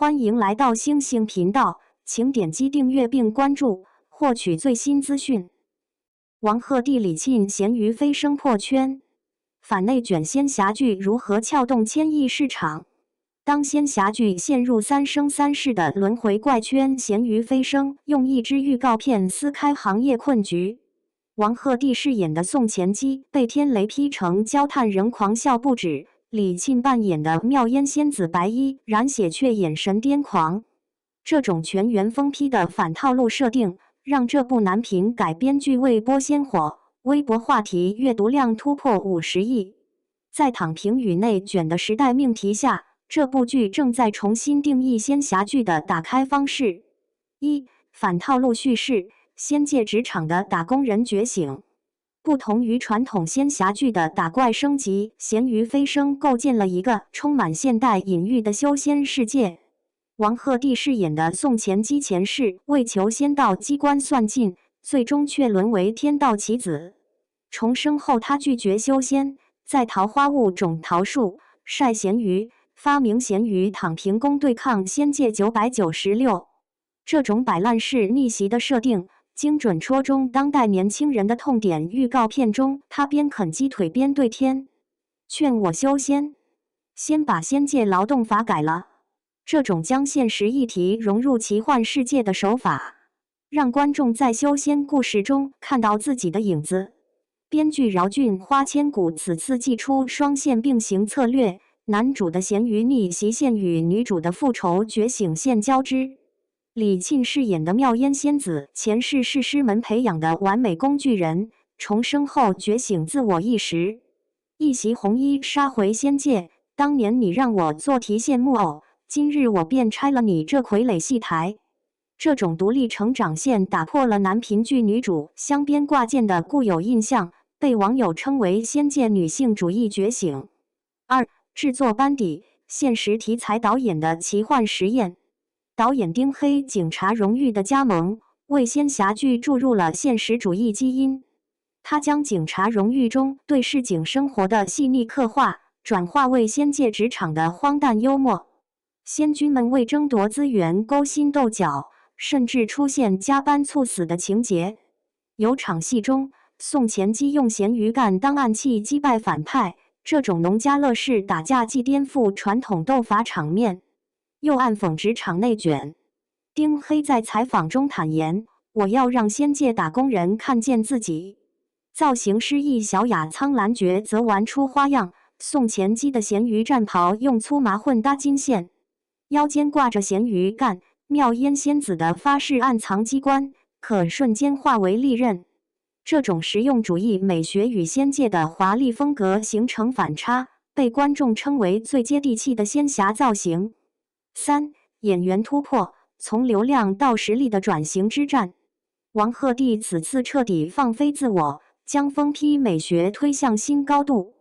欢迎来到星星频道，请点击订阅并关注，获取最新资讯。王鹤棣李沁咸鱼飞升破圈，反内卷仙侠剧如何撬动千亿市场？当仙侠剧陷入三生三世的轮回怪圈，咸鱼飞升用一支预告片撕开行业困局。王鹤棣饰演的宋钱基被天雷劈成焦炭仍狂笑不止。李沁扮演的妙烟仙子白衣染血却眼神癫狂，这种全员疯批的反套路设定，让这部男频改编剧为播先火，微博话题阅读量突破50亿。在躺平与内卷的时代命题下，这部剧正在重新定义仙侠剧的打开方式。一、反套路叙事，仙界职场的打工人觉醒。不同于传统仙侠剧的打怪升级，咸鱼飞升构建了一个充满现代隐喻的修仙世界。王鹤棣饰演的宋钱基前世为求仙道机关算尽，最终却沦为天道棋子。重生后，他拒绝修仙，在桃花坞种桃树、晒咸鱼，发明咸鱼躺平功对抗仙界996。这种摆烂式逆袭的设定，精准戳中当代年轻人的痛点。预告片中，他边啃鸡腿边对天劝我修仙，先把仙界劳动法改了。这种将现实议题融入奇幻世界的手法，让观众在修仙故事中看到自己的影子。编剧饶俊、花千骨此次祭出双线并行策略，男主的咸鱼逆袭线与女主的复仇觉醒线交织。李沁饰演的妙烟仙子，前世是师门培养的完美工具人，重生后觉醒自我意识，一袭红衣杀回仙界。当年你让我做提线木偶，今日我便拆了你这傀儡戏台。这种独立成长线打破了男频剧女主镶边挂件的固有印象，被网友称为仙界女性主义觉醒。二、制作班底，现实题材导演的奇幻实验。导演丁黑警察荣誉的加盟，为仙侠剧注入了现实主义基因。他将警察荣誉中对市井生活的细腻刻画，转化为仙界职场的荒诞幽默。仙君们为争夺资源勾心斗角，甚至出现加班猝死的情节。有场戏中，宋钱基用咸鱼干当暗器击败反派，这种农家乐式打架既颠覆传统斗法场面，又暗讽职场内卷。丁黑在采访中坦言：“我要让仙界打工人看见自己。”造型诗意小雅苍兰诀则玩出花样。宋钱基的咸鱼战袍用粗麻混搭金线，腰间挂着咸鱼干。妙烟仙子的发饰暗藏机关，可瞬间化为利刃。这种实用主义美学与仙界的华丽风格形成反差，被观众称为最接地气的仙侠造型。三、演员突破，从流量到实力的转型之战。王鹤棣此次彻底放飞自我，将疯批美学推向新高度。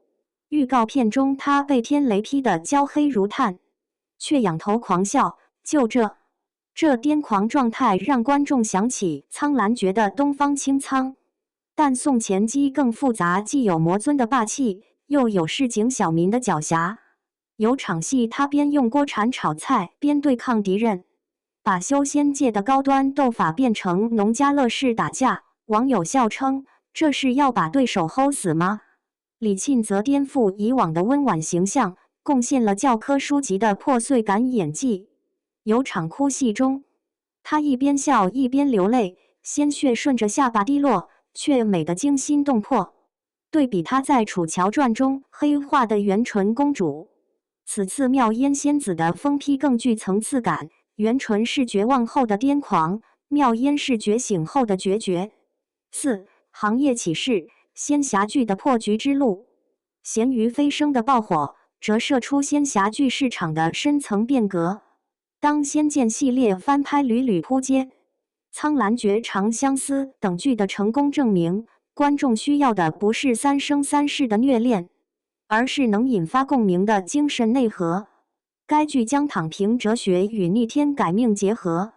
预告片中，他被天雷劈得焦黑如炭，却仰头狂笑。就这癫狂状态让观众想起苍兰诀的东方青苍。但宋钱基更复杂，既有魔尊的霸气，又有市井小民的狡黠。有场戏，他边用锅铲炒菜边对抗敌人，把修仙界的高端斗法变成农家乐式打架。网友笑称：“这是要把对手齁死吗？”李沁则颠覆以往的温婉形象，贡献了教科书级的破碎感演技。有场哭戏中，他一边笑一边流泪，鲜血顺着下巴滴落，却美得惊心动魄。对比他在《楚乔传》中黑化的圆唇公主，此次妙烟仙子的疯批更具层次感。圆唇是绝望后的癫狂，妙烟是觉醒后的决绝。四、行业启示，仙侠剧的破局之路。咸鱼飞升的爆火，折射出仙侠剧市场的深层变革。当仙剑系列翻拍屡屡扑街，苍兰诀、长相思等剧的成功证明，观众需要的不是三生三世的虐恋，而是能引发共鸣的精神内核。该剧将躺平哲学与逆天改命结合，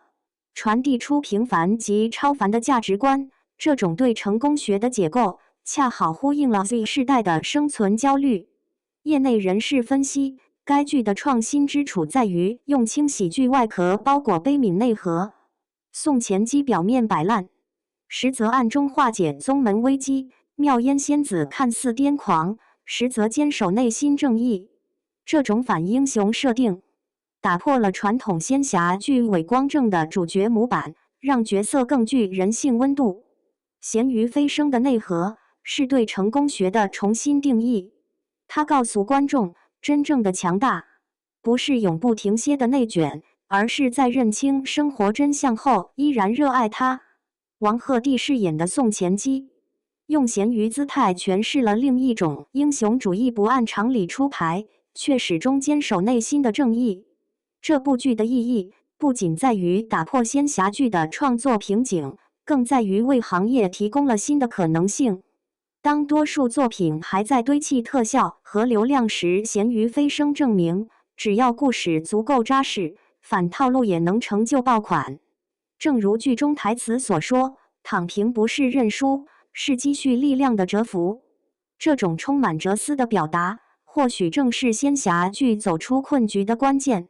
传递出平凡及超凡的价值观。这种对成功学的解构，恰好呼应了 Z 世代的生存焦虑。业内人士分析，该剧的创新之处在于用轻喜剧外壳包裹悲悯内核。宋钱基表面摆烂，实则暗中化解宗门危机；妙烟仙子看似癫狂，实则坚守内心正义。这种反英雄设定，打破了传统仙侠剧伪光正的主角模板，让角色更具人性温度。咸鱼飞升的内核是对成功学的重新定义。它告诉观众，真正的强大不是永不停歇的内卷，而是在认清生活真相后依然热爱它。王鹤棣饰演的宋钱基，用咸鱼姿态诠释了另一种英雄主义不按常理出牌，却始终坚守内心的正义。这部剧的意义不仅在于打破仙侠剧的创作瓶颈，更在于为行业提供了新的可能性。当多数作品还在堆砌特效和流量时，咸鱼飞升证明，只要故事足够扎实，反套路也能成就爆款。正如剧中台词所说，躺平不是认输，是积蓄力量的蛰伏。这种充满哲思的表达，或许正是仙侠剧走出困局的关键。